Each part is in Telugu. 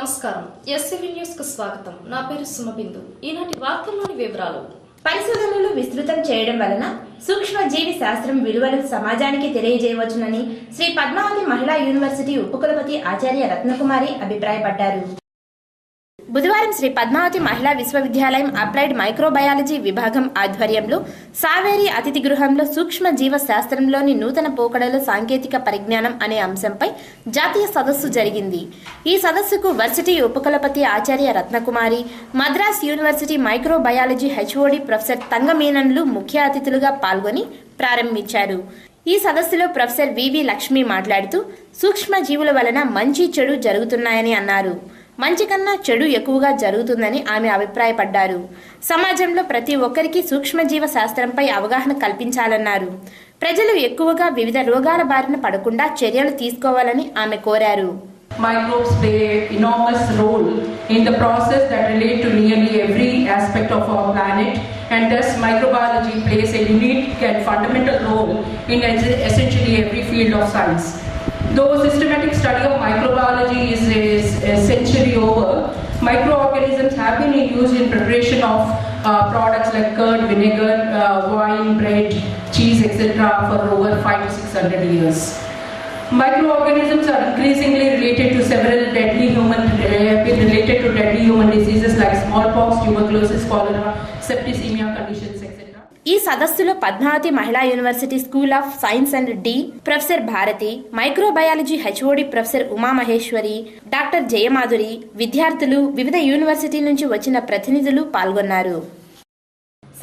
నమస్కారం. ఎస్సీవీ న్యూస్ కు స్వాగతం. నా పేరు సుమబిందు. ఈనాటి వార్తల్లోని వివరాలు. పరిశోధనలు విస్తృతం చేయడం వలన సూక్ష్మ జీవి శాస్త్రం విలువలు సమాజానికి తెలియజేయవచ్చునని శ్రీ పద్మావతి మహిళా యూనివర్సిటీ ఉపకులపతి ఆచార్య రత్నకుమారి అభిప్రాయపడ్డారు. బుధవారం శ్రీ పద్మావతి మహిళా విశ్వవిద్యాలయం అప్లైడ్ మైక్రోబయాలజీ విభాగం ఆధ్వర్యంలో సావేరి అతిథి గృహంలో సూక్ష్మ జీవ శాస్త్రంలోని నూతన పోకడల సాంకేతిక పరిజ్ఞానం అనే అంశంపై జాతీయ సదస్సు జరిగింది. ఈ సదస్సుకు వర్సిటీ ఉపకులపతి ఆచార్య Ratnakumari, Madras university microbiology HOD professor తంగమీనన్లు ముఖ్య అతిథులుగా పాల్గొని ప్రారంభించారు. ఈ సదస్సులో ప్రొఫెసర్ వివి లక్ష్మి మాట్లాడుతూ సూక్ష్మ జీవుల వలన మంచి చెడు జరుగుతున్నాయని అన్నారు. మంచి కన్నా చెడు ఎక్కువగా జరుగుతుందని ఆమె అభిప్రాయపడ్డారు. సమాజంలో ప్రతి ఒక్కరికి సూక్ష్మజీవ శాస్త్రంపై అవగాహన కల్పించాలన్నారు. ప్రజలు ఎక్కువగా వివిధ రోగాల బారిన పడకుండా చర్యలు తీసుకోవాలని ఆమె కోరారు. Microbes play an enormous role in the process that relate to nearly every aspect of our planet, and thus microbiology plays a unique and fundamental role in essentially every field of science. Though systematic study of microbiology is a century over, microorganisms have been used in preparation of products like curd, vinegar, wine, bread, cheese, etc. for over 500 to 600 years. Microorganisms are increasingly related to several deadly human diseases like smallpox, tuberculosis, cholera, septicemia conditions, etc. ఈ సదస్సులో Padmavathi Mahila university school of science and dean professor Bharathi, microbiology HOD professor Umamaheswari, doctor Jayamadhuri, విద్యార్థులు, వివిధ యూనివర్సిటీ నుంచి వచ్చిన ప్రతినిధులు పాల్గొన్నారు.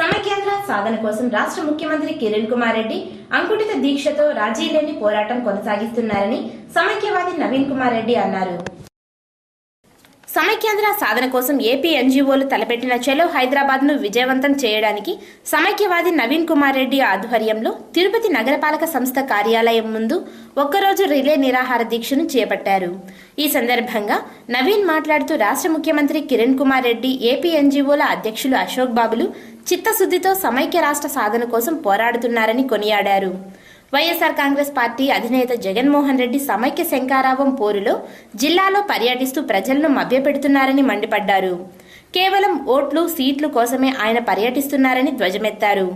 సమైక్యాంధ్ర సాధన కోసం రాష్ట్ర ముఖ్యమంత్రి కిరణ్ కుమార్ రెడ్డి అంకుటిత దీక్షతో రాజీ లేని పోరాటం కొనసాగిస్తున్నారని సమైక్యవాది నవీన్ కుమార్ రెడ్డి అన్నారు. సమైక్యాంధ్ర సాధన కోసం ఏపీ ఎన్జీఓలు తలపెట్టిన చలో హైదరాబాద్ ను విజయవంతం చేయడానికి సమైక్యవాది నవీన్ కుమార్ రెడ్డి ఆధ్వర్యంలో తిరుపతి నగరపాలక సంస్థ కార్యాలయం ముందు ఒక్కరోజు రిలే నిరాహార దీక్షను చేపట్టారు. ఈ సందర్భంగా నవీన్ మాట్లాడుతూ రాష్ట్ర ముఖ్యమంత్రి కిరణ్ కుమార్ రెడ్డి, ఏపీ ఎన్జీఓల అధ్యక్షులు అశోక్ బాబులు చిత్తశుద్ధితో సమైక్య రాష్ట్ర సాధన కోసం పోరాడుతున్నారని కొనియాడారు. వైఎస్ఆర్ కాంగ్రెస్ పార్టీ అధినేత జగన్మోహన్ రెడ్డి సమైక్య శంఖారావం పోరులో జిల్లాలో పర్యటిస్తూ ప్రజలను మభ్యపెడుతున్నారని మండిపడ్డారు. కేవలం ఓట్లు, సీట్లు కోసమే ఆయన పర్యటిస్తున్నారని ధ్వజమెత్తారు.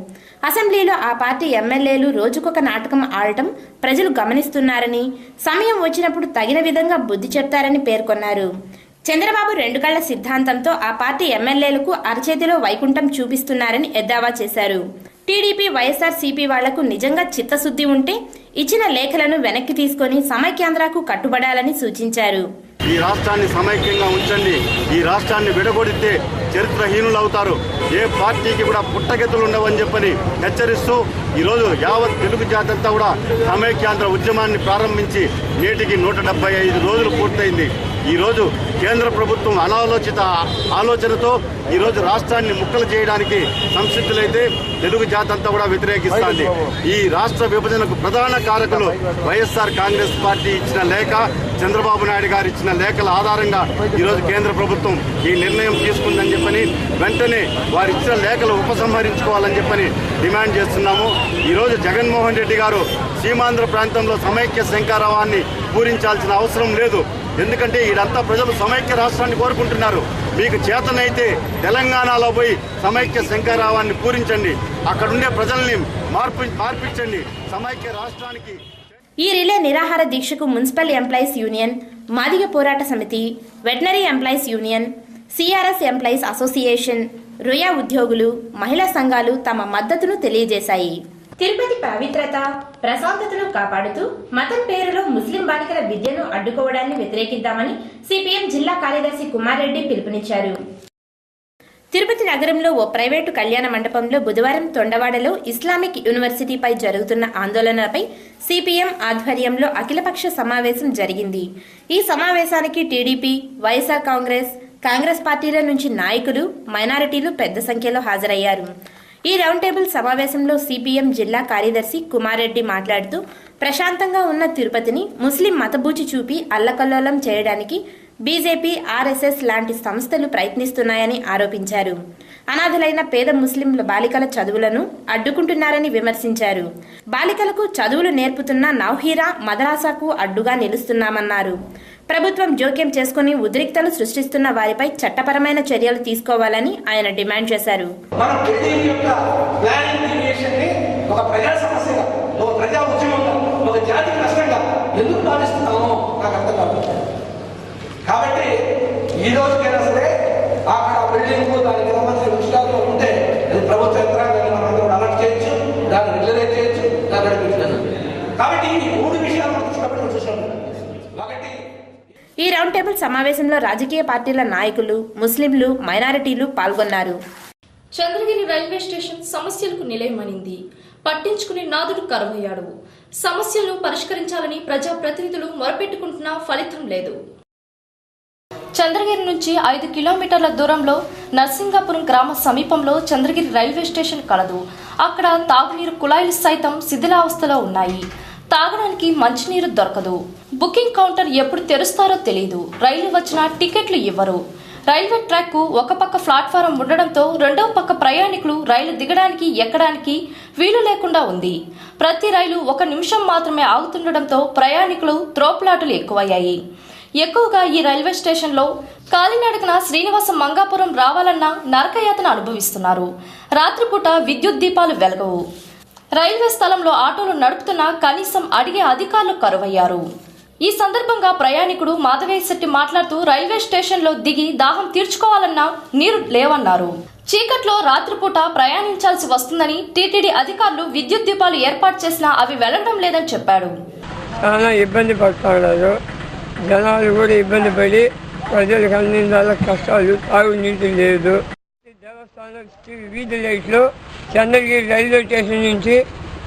అసెంబ్లీలో ఆ పార్టీ ఎమ్మెల్యేలు రోజుకొక నాటకం ఆడటం ప్రజలు గమనిస్తున్నారని, సమయం వచ్చినప్పుడు తగిన విధంగా బుద్ధి చెప్తారని పేర్కొన్నారు. చంద్రబాబు రెండు కళ్ల సిద్ధాంతంతో ఆ పార్టీ ఎమ్మెల్యేలకు అరచేతిలో వైకుంఠం చూపిస్తున్నారని ఎద్దావా చేశారు. టీడీపీ, వైఎస్ఆర్సీపీ వాళ్లకు నిజంగా చిత్తశుద్ధి ఉంటే ఇచ్చిన లేఖలను వెనక్కి తీసుకుని సమైక్యాంధ్రకు కట్టుబడాలని సూచించారు. ఈ రాష్ట్రాన్ని సమైక్యంగా ఉంచండి. ఈ రాష్ట్రాన్ని విడగొడితే చరిత్రహీనులవుతారు. ఏ పార్టీకి కూడా పుట్టగతులు ఉండవని చెప్పని హెచ్చరిస్తూ ఈరోజు యావత్ తెలుగు జాతి అంతా కూడా సమైక్యాంధ్ర ఉద్యమాన్ని ప్రారంభించి నేటికి 175 రోజులు పూర్తయింది. ఈరోజు కేంద్ర ప్రభుత్వం అనాలోచిత ఆలోచనతో ఈరోజు రాష్ట్రాన్ని ముక్కలు చేయడానికి సంసిద్ధులైతే తెలుగు జాతి అంతా కూడా వ్యతిరేకిస్తుంది. ఈ రాష్ట్ర విభజనకు ప్రధాన కారకులు వైఎస్ఆర్ కాంగ్రెస్ పార్టీ ఇచ్చిన లేఖ, చంద్రబాబు నాయుడు గారు ఇచ్చిన లేఖల ఆధారంగా ఈరోజు కేంద్ర ప్రభుత్వం ఈ నిర్ణయం తీసుకుందని చెప్పని వెంటనే వారు ఇచ్చిన లేఖలు ఉపసంహరించుకోవాలని చెప్పని డిమాండ్ చేస్తున్నాము. ఈరోజు జగన్మోహన్ రెడ్డి గారు సీమాంధ్ర ప్రాంతంలో సమైక్య శంఖారావాన్ని పూరించాల్సిన అవసరం లేదు. ఎందుకంటే ఇదంతా ప్రజలు సమైక్య రాష్ట్రాన్ని కోరుకుంటున్నారు. మీకు చేతనైతే తెలంగాణలో పోయి సమైక్య శంఖారావాన్ని పూరించండి. అక్కడుండే ప్రజల్ని మార్పించండి సమైక్య రాష్ట్రానికి. ఈ రిలే నిరాహార దీక్షకు మున్సిపల్ ఎంప్లాయీస్ యూనియన్, మాదిగ పోరాట సమితి, veterinary employees union, CRS employees association, Ruia ఉద్యోగులు, మహిళా సంఘాలు తమ మద్దతును తెలియజేశాయి. తిరుపతి పవిత్రత, ప్రశాంతతను కాపాడుతూ మతం పేరులో ముస్లిం బాలికల విద్యను అడ్డుకోవడాన్ని వ్యతిరేకిద్దామని సిపిఎం జిల్లా కార్యదర్శి కుమార్ రెడ్డి పిలుపునిచ్చారు. తిరుపతి నగరంలో ఓ ప్రైవేటు కళ్యాణ మండపంలో బుధవారం తొండవాడలో ఇస్లామిక్ యూనివర్సిటీపై జరుగుతున్న ఆందోళనలపై సిపిఎం ఆధ్వర్యంలో అఖిలపక్ష సమావేశం జరిగింది. ఈ సమావేశానికి టీడీపీ, వైఎస్ఆర్ కాంగ్రెస్ పార్టీల నుంచి నాయకులు, మైనారిటీలు పెద్ద సంఖ్యలో హాజరయ్యారు. ఈ రౌండ్ టేబుల్ సమావేశంలో సిపిఎం జిల్లా కార్యదర్శి కుమార్ రెడ్డి మాట్లాడుతూ ప్రశాంతంగా ఉన్న తిరుపతిని ముస్లిం మతబూచి చూపి అల్లకల్లోలం చేయడానికి బీజేపీ, ఆర్ఎస్ఎస్ లాంటి సంస్థలు ప్రయత్నిస్తున్నాయని ఆరోపించారు. అనాథలైన పేద ముస్లింల బాలికల చదువులను అడ్డుకుంటున్నారని విమర్శించారు. బాలికలకు చదువులు నేర్పుతున్న నౌహీరా మదరాసాకు అడ్డుగా నిలుస్తున్నామన్నారు. ప్రభుత్వం జోక్యం చేసుకుని ఉద్రిక్తలు సృష్టిస్తున్న వారిపై చట్టపరమైన చర్యలు తీసుకోవాలని ఆయన డిమాండ్ చేశారు. కాబట్టి ఈ రోజుకైనా సరే అక్కడ బిల్డింగ్ దానికి సంబంధించిన విషయాలు ఉంటే అది ప్రభుత్వ యంత్రాంగాన్ని మనం అందరూ అలర్ట్ చేయొచ్చు, దాన్ని రెగ్యులేట్ చేయొచ్చు, దాన్ని నడిపించలేదు. కాబట్టి ఈ 3 విషయాలు మనం చూసాం. ఒకటి, ఈ రౌండ్ టేబుల్ సమావేశంలో రాజకీయ పార్టీల నాయకులు, ముస్లింలు, మైనారిటీలు పాల్గొన్నారు. చంద్రగిరి రైల్వే స్టేషన్ సమస్యలకు నిలయమనింది. పట్టించుకునే నాదుడు కరువయ్యాడు. సమస్యలను పరిష్కరించాలని ప్రజాప్రతినిధులు మొరపెట్టుకుంటున్నా ఫలితం లేదు. చంద్రగిరి నుంచి 5 కిలోమీటర్ల దూరంలో నర్సింగాపురం గ్రామ సమీపంలో చంద్రగిరి రైల్వే స్టేషన్ కలదు. అక్కడ తాగునీరు కుళాయిలు సైతం శిథిలావస్థలో ఉన్నాయి. తాగడానికి మంచినీరు దొరకదు. బుకింగ్ కౌంటర్ ఎప్పుడు తెరుస్తారో తెలియదు. రైలు వచ్చినా టికెట్లు ఇవ్వరు. రైల్వే ట్రాక్ ఒక పక్క ప్లాట్ఫారం ఉండడంతో రెండవ పక్క ప్రయాణికులు రైలు దిగడానికి ఎక్కడానికి వీలు లేకుండా ఉంది. ప్రతి రైలు 1 నిమిషం మాత్రమే ఆగుతుండడంతో ప్రయాణికులు త్రోపులాటలు ఎక్కువయ్యాయి. ఎక్కువగా ఈ రైల్వే స్టేషన్లో కాలినడకన శ్రీనివాస మంగాపురం రావాలన్నా నరకయాతన అనుభవిస్తున్నారు. రాత్రిపూట విద్యుత్ దీపాలు వెలగవు. రైల్వే స్థలంలో ఆటోలు నడుపుతున్నా కనీసం అడిగే అధికారులు కరువయ్యారు. ఈ సందర్భంగా ప్రయాణికుడు మాధవేశెట్టి మాట్లాడుతూ రైల్వే స్టేషన్లో దిగి దాహం తీర్చుకోవాలన్నా నీరు లేవన్నారు. చీకట్లో రాత్రిపూట ప్రయాణించాల్సి వస్తుందని టీటీడీ అధికారులు విద్యుత్ దీపాలు ఏర్పాటు చేసినా అవి వెలగడం లేదని చెప్పాడు. చాలా ఇబ్బంది పడుతున్నారు. జనాలు కూడా ఇబ్బంది పడి ప్రజలకు అన్ని కష్టాలు, తాగునీటి లేదు. దేవస్థానం వీధి లైట్లు చంద్రగిరి రైల్వే స్టేషన్ నుంచి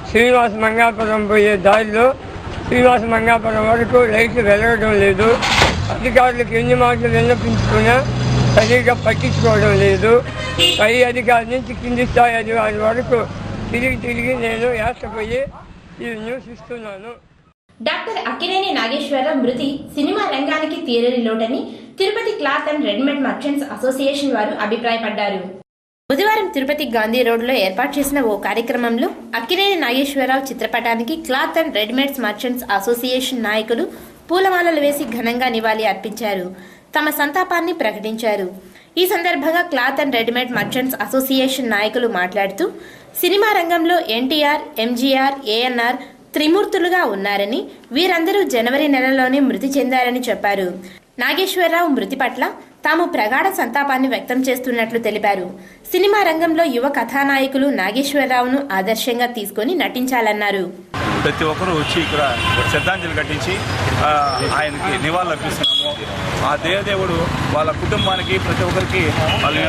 శ్రీనివాస మంగాపురం పోయే దారిలో శ్రీనివాస మంగాపురం వరకు లైట్లు వెలగడం లేదు. అధికారులకు ఎన్ని మాటలు విన్నపించుకున్నా సరిగ్గా పట్టించుకోవడం లేదు. పై అధికారి నుంచి కింది స్థాయి అధికారి వరకు తిరిగి నేను యాసపోయి ఈ న్యూస్ ఇస్తున్నాను. డాక్టర్ అక్కినేని నాగేశ్వరరావు మృతి సినిమా రంగానికి తీరని లోటని Tirupati cloth and readymade merchants association వారు అభిప్రాయపడ్డారు. బుధవారం తిరుపతి గాంధీ రోడ్లో ఏర్పాటు చేసిన ఓ కార్యక్రమంలో అక్కినేని నాగేశ్వరరావు చిత్రపటానికి cloth and readymade merchants association నాయకులు పూలమాలలు వేసి ఘనంగా నివాళి అర్పించారు. తమ సంతాపాన్ని ప్రకటించారు. ఈ సందర్భంగా cloth and readymade merchants association నాయకులు మాట్లాడుతూ సినిమా రంగంలో ఎన్టీఆర్, ఎంజీఆర్, ఏఎన్ఆర్ త్రిమూర్తులుగా ఉన్నారని, వీరందరూ జనవరి నెలలోనే మృతి చెందారని చెప్పారు. నాగేశ్వరరావు మృతి పట్ల తాము ప్రగాఢ సంతాపాన్ని వ్యక్తం చేస్తున్నట్లు తెలిపారు. సినిమా రంగంలో యువ కథానాయకులు నాగేశ్వరరావును ఆదర్శంగా తీసుకుని నటించాలన్నారు. ప్రతి ఒక్కరూ వచ్చి ఇక్కడ శ్రద్ధాంజలి ఘటించి ఆయనకి నివాళులు అర్పిస్తున్నాము. ఆ దేవదేవుడు వాళ్ళ కుటుంబానికి, ప్రతి ఒక్కరికి, వాళ్ళ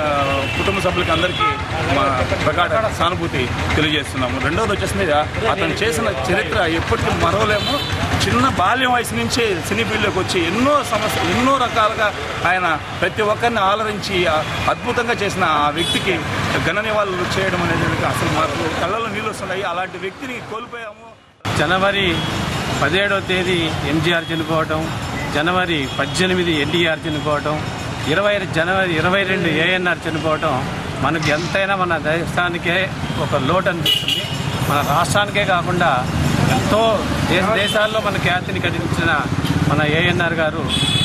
కుటుంబ సభ్యులకి అందరికీ మా ప్రగాఢ సానుభూతి తెలియజేస్తున్నాము. రెండోది వచ్చేసింది, అతను చేసిన చరిత్ర ఎప్పటికీ మరవలేము. చిన్న బాల్యం వయసు నుంచి సినీ ఫీల్డ్లోకి వచ్చి ఎన్నో రకాలుగా ఆయన ప్రతి ఒక్కరిని ఆలరించి అద్భుతంగా చేసిన ఆ వ్యక్తికి ఘన నివాళులు చేయడం అనేది అసలు మాకు కళ్ళలో నీళ్ళు వస్తున్నాయి. అలాంటి వ్యక్తిని కోల్పోయాము. జనవరి 17వ తేదీ ఎంజీఆర్ చనిపోవటం, జనవరి 18 ఎన్టీఆర్ చనిపోవటం, జనవరి 22 ఏఎన్ఆర్ చనిపోవటం మనకి ఎంతైనా మన దేశానికే ఒక లోటు అనిపిస్తుంది. మన రాష్ట్రానికే కాకుండా ఎంతో దేశాల్లో మన ఖ్యాతిని కల్పించిన మన ఏఎన్ఆర్ గారు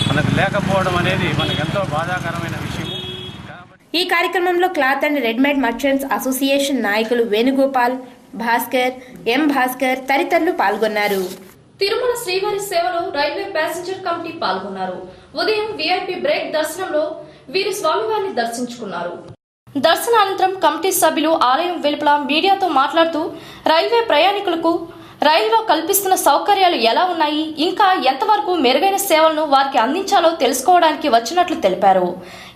మనకు లేకపోవడం అనేది మనకు ఎంతో బాధాకరమైన విషయం. ఈ కార్యక్రమంలో cloth and readymade merchants association నాయకులు వేణుగోపాల్, భాస్కర్, ఎం భాస్కర్ తదితరులు పాల్గొన్నారు. తిరుమల శ్రీవారి సేవలో రైల్వే ప్యాసింజర్ కమిటీ పాల్గొన్నారు. ఉదయం వీఐపీ బ్రేక్ దర్శనంలో వీరు స్వామివారిని దర్శించుకున్నారు. దర్శనానంతరం కమిటీ సభ్యులు ఆలయం వెలుపల మీడియాతో మాట్లాడుతూ రైల్వే ప్రయాణికులకు రైల్లో కల్పిస్తున్న సౌకర్యాలు ఎలా ఉన్నాయి, ఇంకా ఎంతవరకు మెరుగైన సేవలను వారికి అందించాలో తెలుసుకోవడానికి వచ్చినట్లు తెలిపారు.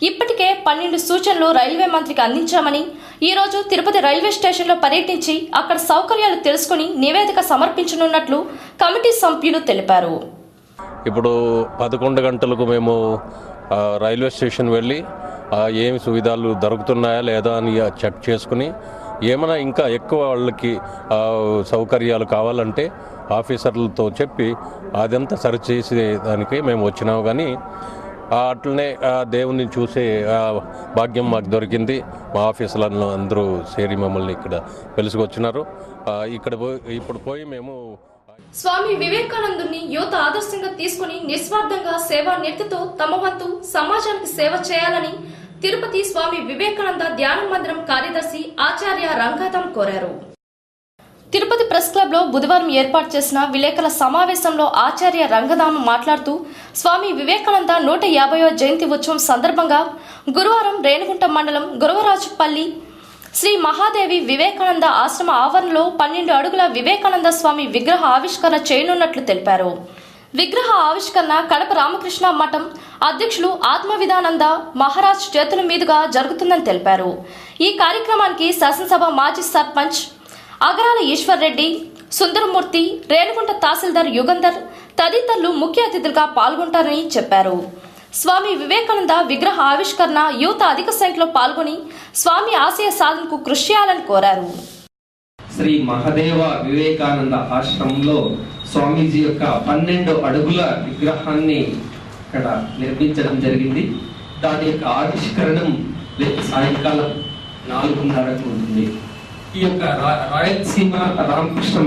ఇప్పటికే 12 సూచనలు రైల్వే మంత్రికి అందించామని, ఈ రోజు తిరుపతి రైల్వే స్టేషన్లో పర్యటించి అక్కడ సౌకర్యాలు తెలుసుకుని నివేదిక సమర్పించనున్నట్లు కమిటీ సభ్యులు తెలిపారు. ఇప్పుడు 11 గంటలకు మేము రైల్వే స్టేషన్ వెళ్ళి ఏమి సువిధాలు దొరుకుతున్నాయా లేదా అని చెక్ చేసుకుని, ఏమైనా ఇంకా ఎక్కువ వాళ్ళకి సౌకర్యాలు కావాలంటే ఆఫీసర్లతో చెప్పి అదంతా సరిచేసే దానికి మేము వచ్చినాము. కానీ అట్లనే దేవుణ్ణి చూసే భాగ్యం మాకు దొరికింది. మా ఆఫీసులలో అందరూ చేరి మమ్మల్ని ఇక్కడ పిలుచుకొచ్చినారు. ఇప్పుడు పోయి మేము స్వామి వివేకానందుని యువత ఆదర్శంగా తీసుకుని నిస్వార్థంగా సేవా నిరతితో తమ వంతు సమాజానికి సేవ చేయాలని తిరుపతి స్వామి వివేకానంద ధ్యాన మందిరం కార్యదర్శి ఆచార్య రంగాధం కోరారు. తిరుపతి ప్రెస్ క్లబ్ లో బుధవారం ఏర్పాటు చేసిన విలేకరుల సమావేశంలో ఆచార్య రంగదాం మాట్లాడుతూ స్వామి వివేకానంద 150వ జయంతి ఉత్సవం సందర్భంగా గురువారం రేణిగుంట మండలం గురవరాజుపల్లి శ్రీ మహాదేవి వివేకానంద ఆశ్రమ ఆవరణలో 12 అడుగుల వివేకానంద స్వామి విగ్రహ ఆవిష్కరణ చేయనున్నట్లు తెలిపారు. విగ్రహ ఆవిష్కరణ కడప రామకృష్ణ మఠం అధ్యక్షులు ఆత్మవిధానంద మహారాజ్ చేతుల మీదుగా జరుగుతుందని తెలిపారు. ఈ కార్యక్రమానికి శాసనసభ మాజీ సర్పంచ్ అగరాల ఈశ్వర్ రెడ్డి, సుందరమూర్తి, రేణిగుంట తహసీల్దార్ యుగంధర్ తదితరులు ముఖ్య అతిథులుగా పాల్గొంటారని చెప్పారు. స్వామి వివేకానంద విగ్రహ ఆవిష్కరణ యువత అధిక సంఖ్యలో పాల్గొని స్వామి ఆశయ సాధనకు కృషి చేయాలని కోరారు. శ్రీ మహాదేవ వివేకానంద ఆశ్రమంలో స్వామీజీ యొక్క 12 అడుగుల విగ్రహాన్ని ఇక్కడ నిర్మించడం జరిగింది. దాని యొక్క ఆవిష్కరణం సాయంకాలం 4:30కు ఉంటుంది. ఈ యొక్క రాయలసీమ రామకృష్ణ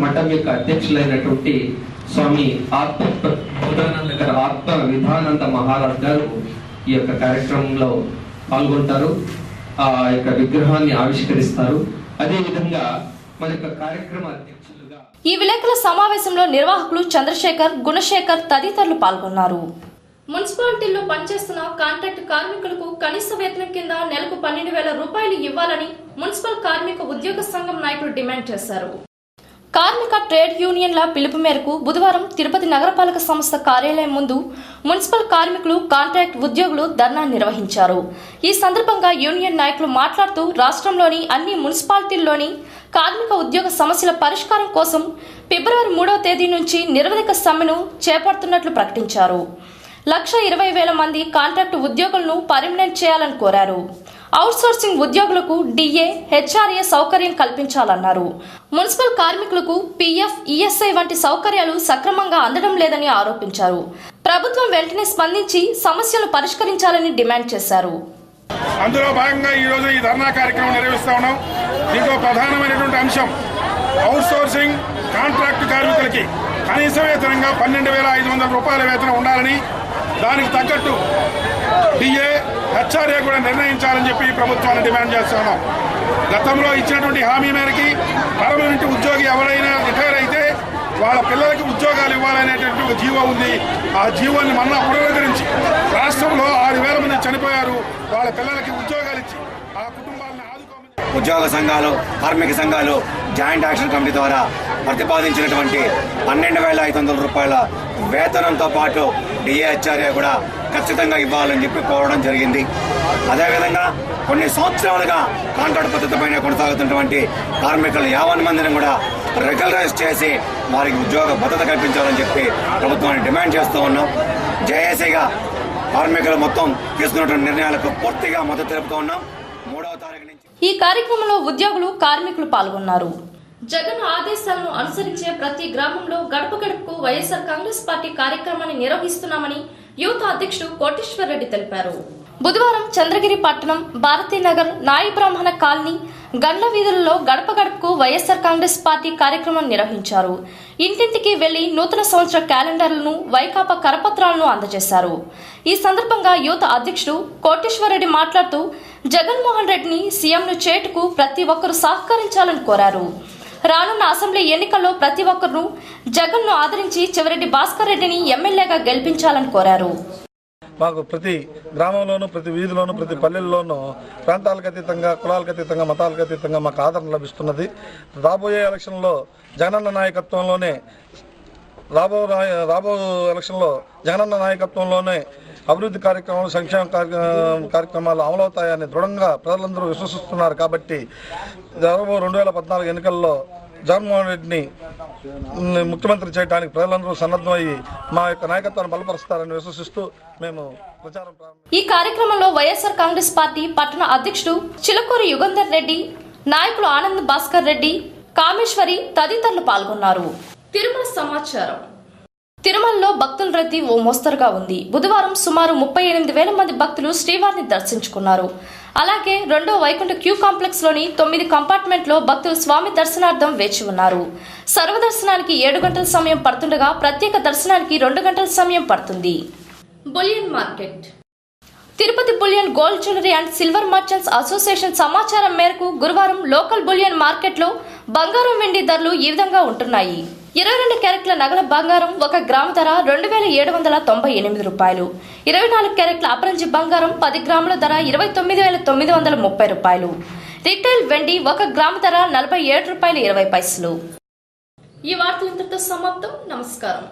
మఠం యొక్క అధ్యక్షులైనటువంటి స్వామి బోధానంద గారు ఆత్మ విధానంద మహారాజ్ గారు ఈ యొక్క కార్యక్రమంలో పాల్గొంటారు. ఆ యొక్క విగ్రహాన్ని ఆవిష్కరిస్తారు. అదే విధంగా మన యొక్క కార్యక్రమ అధ్యక్షులుగా ఈ విలేకరుల సమావేశంలో నిర్వాహకులు చంద్రశేఖర్, గుణశేఖర్ తదితరులు పాల్గొన్నారు. మున్సిపాలిటీల్లో పనిచేస్తున్న కాంట్రాక్ట్ కార్మికులకు కనీస వేతనం కింద నెలకు 12,000 రూపాయలు ఇవ్వాలని మున్సిపల్ కార్మిక ఉద్యోగ సంఘం నాయకులు డిమాండ్ చేశారు. కార్మిక ట్రేడ్ యూనియన్ల పిలుపు మేరకు బుధవారం తిరుపతి నగరపాలక సంస్థ కార్యాలయం ముందు మున్సిపల్ కార్మికులు, కాంట్రాక్ట్ ఉద్యోగులు ధర్నా నిర్వహించారు. ఈ సందర్భంగా యూనియన్ నాయకులు మాట్లాడుతూ రాష్ట్రంలోని అన్ని మున్సిపాలిటీల్లోని కార్మిక ఉద్యోగ సమస్యల పరిష్కారం కోసం ఫిబ్రవరి 3వ తేదీ నుంచి నిరవధిక సమ్మెను చేపడుతున్నట్లు ప్రకటించారు. 1,20,000 మంది కాంట్రాక్ట్ ఉద్యోగులను పర్మనెంట్ చేయాలని కోరారు. అవుట్సోర్సింగ్ ఉద్యోగులకు డిఏ, హెచ్ఆర్ఏ సౌకర్యం కల్పించాలన్నారు. మున్సిపల్ కార్మికులకు పీఎఫ్, ఈఎస్ఐ వంటి సౌకర్యాలు సక్రమంగా అందడం లేదని ఆరోపించారు. ప్రభుత్వం వెంటనే స్పందించి సమస్యలు పరిష్కరించాలని డిమాండ్ చేశారు. అందులో భాగంగా ఈ రోజు ఈ ధర్నా కార్యక్రమం నిర్వహిస్తా ఉన్నాం. దీంట్లో ప్రధానమైనటువంటి అంశం అవుట్సోర్సింగ్ కాంట్రాక్ట్ కార్మికులకి కనీస వేతనంగా 12,500 రూపాయల వేతనం ఉండాలని, దానికి తగ్గట్టు డిఏ, హెచ్ఆర్ఏ కూడా నిర్ణయించాలని చెప్పి ప్రభుత్వాన్ని డిమాండ్ చేస్తున్నాం. గతంలో ఇచ్చినటువంటి హామీ మేరకి పర్మనెంట్ ఉద్యోగి ఎవరైనా రిటైర్ అయితే వాళ్ళ పిల్లలకి ఉద్యోగాలు ఇవ్వాలనేటువంటి ఒక జీవో ఉంది. ఆ జీవోని మళ్ళా పునరుద్ధరించి రాష్ట్రంలో 6,000 మంది చనిపోయారు. వాళ్ళ పిల్లలకి ఉద్యోగాలు ఇచ్చి ఆ కుటుంబాలను ఆదుకోమని ఉద్యోగ సంఘాలు, కార్మిక సంఘాలు జాయింట్ యాక్షన్ కమిటీ ద్వారా ప్రతిపాదించినటువంటి 12,500 రూపాయల వేతనంతో పాటు డిఏహెచ్ఆర్ఏ కూడా ఖచ్చితంగా ఇవ్వాలని చెప్పి కోరడం జరిగింది. అదేవిధంగా కొన్ని సంవత్సరాలుగా కాంట్రాక్ట్ పద్ధతిపైన కొనసాగుతున్నటువంటి కార్మికులు 50 మందిని కూడా రెగ్యులరైజ్ చేసి వారికి ఉద్యోగ భద్రత కల్పించాలని చెప్పి ప్రభుత్వాన్ని డిమాండ్ చేస్తూ ఉన్నాం. జేఏసీగా కార్మికులు మొత్తం తీసుకున్నటువంటి నిర్ణయాలకు పూర్తిగా మద్దతు తెలుపుతూ ఉన్నాం. 3వ తారీఖు నుంచి ఈ కార్యక్రమంలో ఉద్యోగులు, కార్మికులు పాల్గొన్నారు. జగన్ ఆదేశాలను అనుసరించే ప్రతి గ్రామంలో గడప గడపకు వైఎస్ఆర్ కాంగ్రెస్ పార్టీ కార్యక్రమాన్ని నిర్వహిస్తున్నామని యువత అధ్యక్షుడు కోటేశ్వర్ రెడ్డి తెలిపారు. బుధవారం చంద్రగిరి పట్టణం, భారతీనగర్, నాయి బ్రాహ్మణ కాలనీ, గండ్ల వీధులలో గడప గడపకు వైఎస్ఆర్ కాంగ్రెస్ పార్టీ కార్యక్రమం నిర్వహించారు. ఇంటింటికి వెళ్లి నూతన సంవత్సర క్యాలెండర్లను, వైకాపా కరపత్రాలను అందజేశారు. ఈ సందర్భంగా యువత అధ్యక్షుడు కోటేశ్వర్ రెడ్డి మాట్లాడుతూ జగన్మోహన్ రెడ్డిని సీఎంను చేటుకు ప్రతి ఒక్కరూ సహకరించాలని కోరారు. రానున్న అసెంబ్లీ ఎన్నికల్లో ప్రతి ఒక్కరూ జగన్ను ఆదరించి చెవిరెడ్డి భాస్కర్ రెడ్డిని ఎమ్మెల్యేగా గెలిపించాలని కోరారు. మాకు ప్రతి గ్రామంలోనూ, ప్రతి వీధిలోనూ, ప్రతి పల్లెల్లోనూ ప్రాంతాలకు అతీతంగా, కులాలకు అతీతంగా, మతాలకు అతీతంగా మాకు ఆదరణ లభిస్తున్నది. రాబోయే ఎలక్షన్లో జగనన్న నాయకత్వంలోనే జగనన్న నాయకత్వంలోనే అభివృద్ధి కార్యక్రమాలు, సంక్షేమ కార్యక్రమాలు అమలవుతాయని దృఢంగా ప్రజలందరూ విశ్వసిస్తున్నారు. కాబట్టి 2014 ఎన్నికల్లో జగన్మోహన్ రెడ్డిని ముఖ్యమంత్రి చేయడానికి ప్రజలందరూ సన్నద్ధమయ్యి మా యొక్క నాయకత్వాన్ని బలపరుస్తారని విశ్వసిస్తూ మేము ప్రచారం ప్రారంభించాం. ఈ కార్యక్రమంలో వైఎస్ఆర్ కాంగ్రెస్ పార్టీ పట్టణ అధ్యక్షుడు చిలకూరి యుగంధర్ రెడ్డి, నాయకులు ఆనంద్ భాస్కర్ రెడ్డి, కామేశ్వరి తదితరులు పాల్గొన్నారు. తిరుమల సమాచారం. తిరుమలలో భక్తుల రద్దీ ఓ మోస్తరుగా ఉంది. బుధవారం సుమారు 38,000 మంది భక్తులు శ్రీవారిని దర్శించుకున్నారు. అలాగే రెండో వైకుంఠ క్యూ కాంప్లెక్స్ లోని 9 కంపార్ట్మెంట్లో భక్తులు స్వామి దర్శనార్థం వేచి ఉన్నారు. సర్వదర్శనానికి 7 గంటల సమయం పడుతుండగా ప్రత్యేక దర్శనానికి 2 గంటల సమయం పడుతుంది. Bullion market. Tirupati bullion gold jewellery and silver merchants association సమాచారం మేరకు గురువారం లోకల్ బులియన్ మార్కెట్లో బంగారం వెండి ధరలు ఈ విధంగా ఉంటున్నాయి. 22 క్యారెట్ల నగల బంగారం 1 గ్రాము ధర 2,798 రూపాయలు. 24 క్యారెట్ల అపరంజి బంగారం 10 గ్రాముల ధర 29,930 రూపాయలు. రిటైల్ వెండి 1 గ్రాము ధర 47 రూపాయలు 20 పైసలు. ఈ వార్తలు ఇంతటితో సమాప్తం. నమస్కారం.